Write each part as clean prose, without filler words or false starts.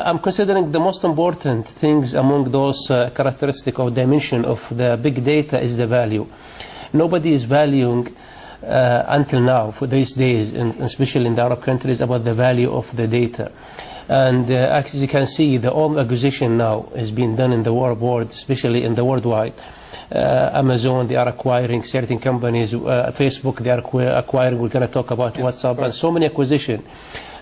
I'm considering the most important things among those characteristic or dimension of the big data is the value. Nobody is valuing until now, for these days, especially in the Arab countries, about the value of the data. And as you can see, the all acquisition now is being done in the world, especially in the worldwide. Amazon, they are acquiring certain companies. Facebook, they are acquiring. We're going to talk about WhatsApp and so many acquisition.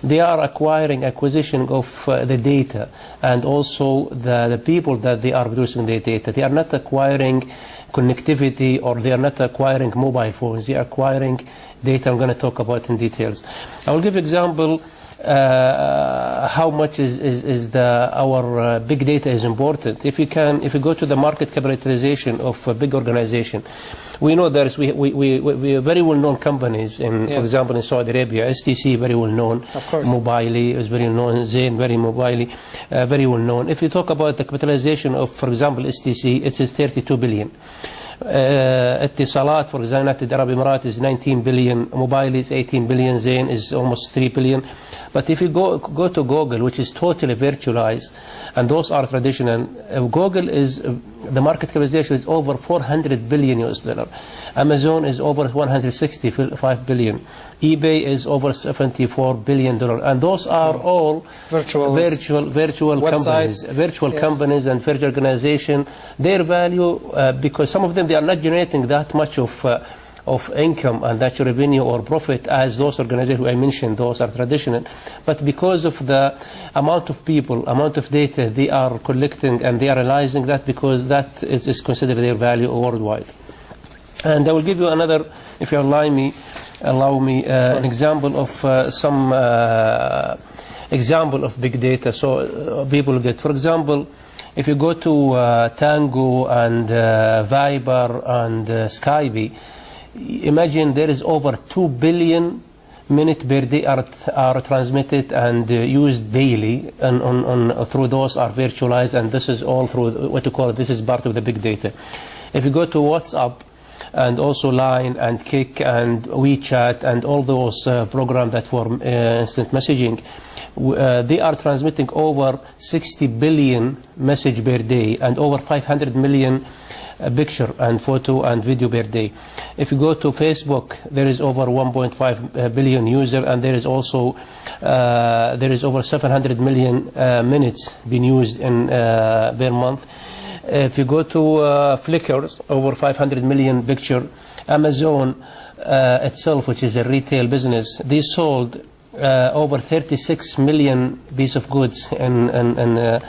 They are acquiring acquisition of the data and also the people that they are producing the data. They are not acquiring connectivity, or they are not acquiring mobile phones. They are acquiring data. I'm going to talk about in details. I will give example how much our big data is important. If you go to the market capitalization of a big organization, we know there's we are very well known companies in, for example, in Saudi Arabia, STC, very well known. Of course. Mobily is very known. Zain, very mobily, very well known. If you talk about the capitalization of, for example, STC, it is 32 billion. Etisalat, for example, United Arab Emirates is 19 billion. Mobile is 18 billion. Zain is almost 3 billion. But if you go to Google, which is totally virtualized, and those are traditional, Google is, the market capitalization is over 400 billion US dollar. Amazon is over 165 billion. eBay is over 74 billion dollar. And those are all virtual companies, companies and virtual organization. Their value, because some of them, they are not generating that much of income and that revenue or profit as those organizations I mentioned. Those are traditional, but because of the amount of people, amount of data they are collecting, and they are realizing that, because that is considered their value worldwide. And I will give you another, if you allow me an example of some example of big data, so people get, for example, if you go to Tango and Viber and Skype, imagine there is over 2 billion minutes per day are transmitted and used daily, and through those are virtualized, and this is all through what you call it, this is part of the big data. If you go to WhatsApp and also Line and Kik and WeChat and all those programs that for instant messaging, they are transmitting over 60 billion message per day and over 500 million picture and photo and video per day. If you go to Facebook, there is over 1.5 billion user, and there is also there is over 700 million minutes being used in per month. If you go to Flickr, over 500 million picture. Amazon itself, which is a retail business, they sold over 36 million pieces of goods per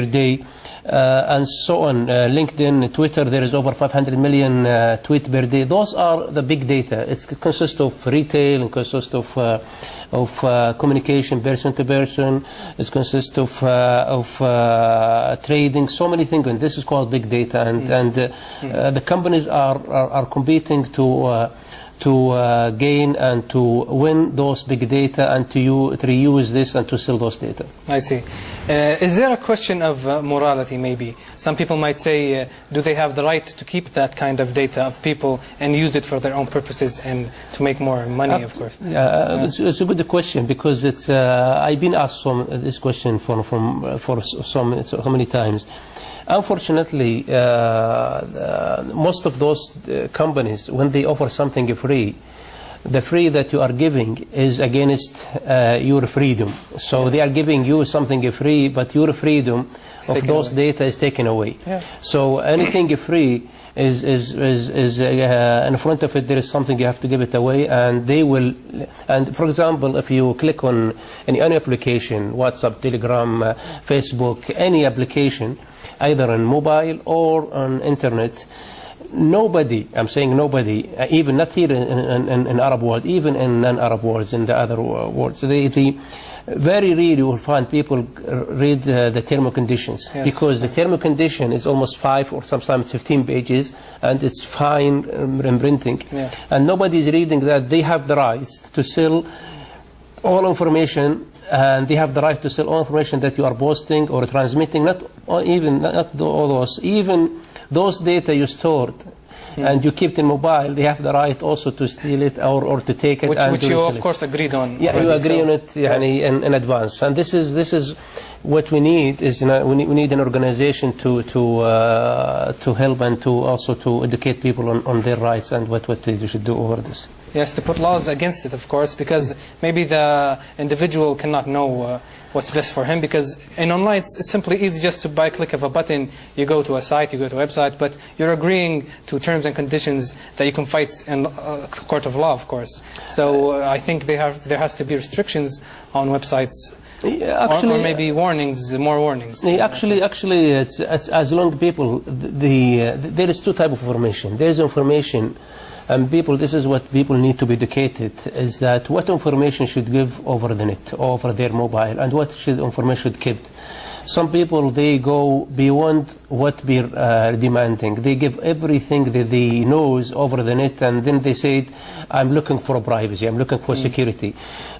day. And so on. LinkedIn, Twitter, there is over 500 million tweets per day. Those are the big data. It consists of retail, it consists of communication person to person, it consists of trading, so many things. And this is called big data. And the companies are competing to gain and to win those big data and to reuse this and to sell those data. I see. Is there a question of morality, maybe? Some people might say, do they have the right to keep that kind of data of people and use it for their own purposes and to make more money, of course? It's a good question, because it's I've been asked this question for so many times. Unfortunately, most of those companies, when they offer something free, the free that you are giving is against your freedom. So they are giving you something free, but your freedom of those data is taken away. So anything free is in front of it, there is something you have to give it away, and they will. And for example, if you click on any application, WhatsApp, Telegram, Facebook, any application, either on mobile or on internet, nobody, I'm saying nobody, even not here in Arab world, even in non-Arab worlds, in the other worlds, they very rarely you will find people read the term and conditions, because the term and condition is almost 5 or sometimes 15 pages, and it's fine printing, and nobody is reading that they have the right to sell all information, and they have the right to sell all information that you are posting or transmitting, not all those, even those data you stored and you keep it in mobile, they have the right also to steal it or to take it. Which you of course agreed on. Yeah, you agree on it يعني, in advance. And this is what we need is we need an organization to help and to also to educate people on their rights and what they should do over this. Yes, to put laws against it, of course, because maybe the individual cannot know what's best for him, because in online it's simply easy just to by click of a button you go to a site, you go to a website, but you're agreeing to terms and conditions that you can fight in a court of law, of course. So I think there has to be restrictions on websites. Actually, or maybe warnings, more warnings. Actually, it's as long people, there is two types of information. There is information, and people, this is what people need to be educated, is that what information should give over the net, over their mobile, and what information should keep. Some people, they go beyond what we're demanding. They give everything that they knows over the net, and then they say, I'm looking for privacy, I'm looking for security.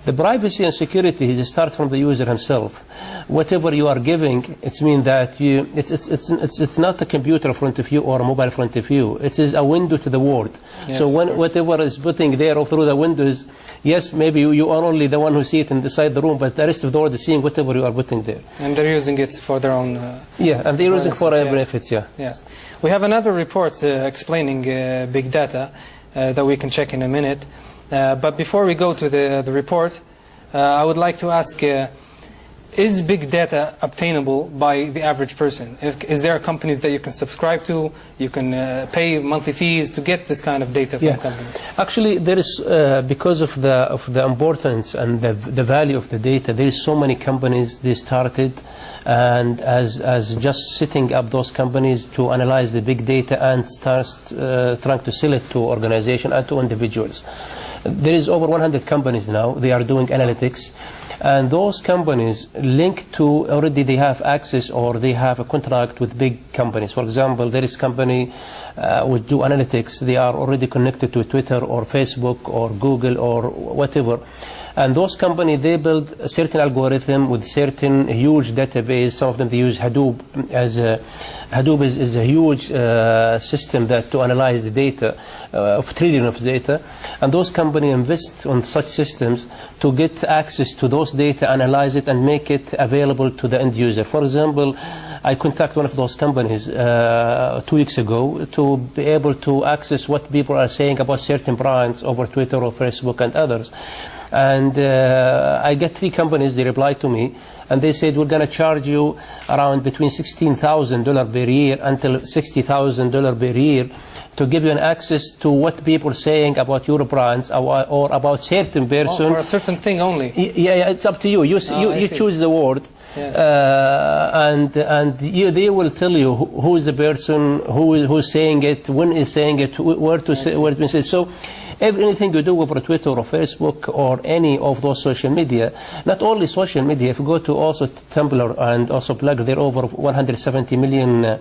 The privacy and security is start from the user himself. Whatever you are giving, it means that it's not a computer in front of you or a mobile in front of you. It is a window to the world. Yes, so whatever is putting there or through the windows, yes, maybe you are only the one who see it inside the room, but the rest of the world is seeing whatever you are putting there. And they're using it for their own and they're using for their benefits, Yes. We have another report explaining big data that we can check in a minute. But before we go to the report, I would like to ask, is big data obtainable by the average person? Is there companies that you can subscribe to, you can pay monthly fees to get this kind of data from companies? Actually, there is, because of the importance and the value of the data, there is so many companies they started, and as just setting up those companies to analyze the big data and start trying to sell it to organizations and to individuals. There is over 100 companies now, they are doing analytics, and those companies linked to, already they have access or they have a contract with big companies. For example, there is company would do analytics, they are already connected to Twitter or Facebook or Google or whatever. And those companies, they build a certain algorithm with certain huge database. Some of them, they use Hadoop. Hadoop is a huge system that to analyze the data, of trillions of data. And those companies invest on such systems to get access to those data, analyze it, and make it available to the end user. For example, I contacted one of those companies 2 weeks ago to be able to access what people are saying about certain brands over Twitter or Facebook and others. And I get 3 companies, they replied to me, and they said, we're going to charge you around between $16,000 per year until $60,000 per year to give you an access to what people are saying about your brands or about certain person. For a certain thing only? Yeah, it's up to you. You choose the word. Yes. And they will tell you who is the person, who's saying it, when is saying it, where to say, where it's been said. So anything you do over Twitter or Facebook or any of those social media, not only social media, if you go to also Tumblr and also Blog, there are over 170 million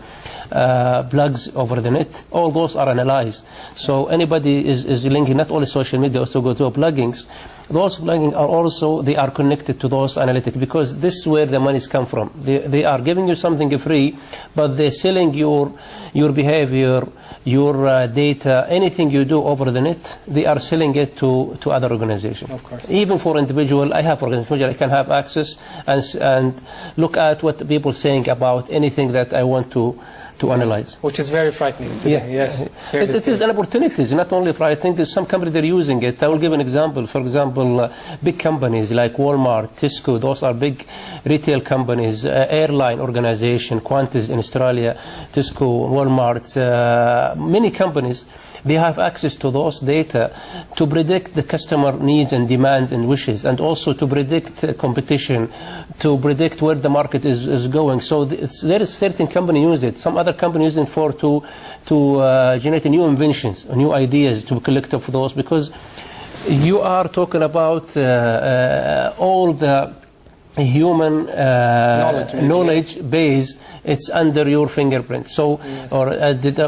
blogs over the net. All those are analyzed. So anybody is linking not only social media, also go to bloggings. Those blogging are also, they are connected to those analytics, because this is where the monies come from. They are giving you something free, but they're selling your behavior, your data, anything you do over the net, they are selling it to other organizations. Of course. Even for individual, I have organizations, I can have access and look at what people are saying about anything that I want to analyze. Which is very frightening today. Yes. It is an opportunity. It's not only frightening. There's some companies that are using it. I will give an example. For example, big companies like Walmart, Tesco, those are big retail companies, airline organization, Qantas in Australia, Tesco, Walmart, many companies, they have access to those data to predict the customer needs and demands and wishes, and also to predict competition, to predict where the market is going. So there is certain company use it. Some other company use it to generate new inventions, new ideas, to collect of those, because you are talking about all the human knowledge base, it's under your fingerprint. So, yes. Or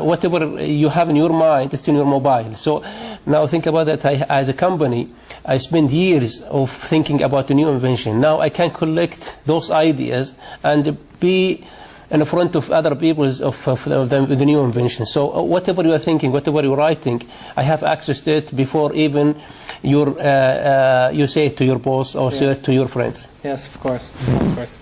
whatever you have in your mind, it's in your mobile. So now think about that. As a company, I spend years of thinking about a new invention. Now I can collect those ideas and be in front of other people of the new invention. So whatever you are thinking, whatever you are writing, I have access to it before even you say it to your boss or say it to your friends. Yes, of course, of course.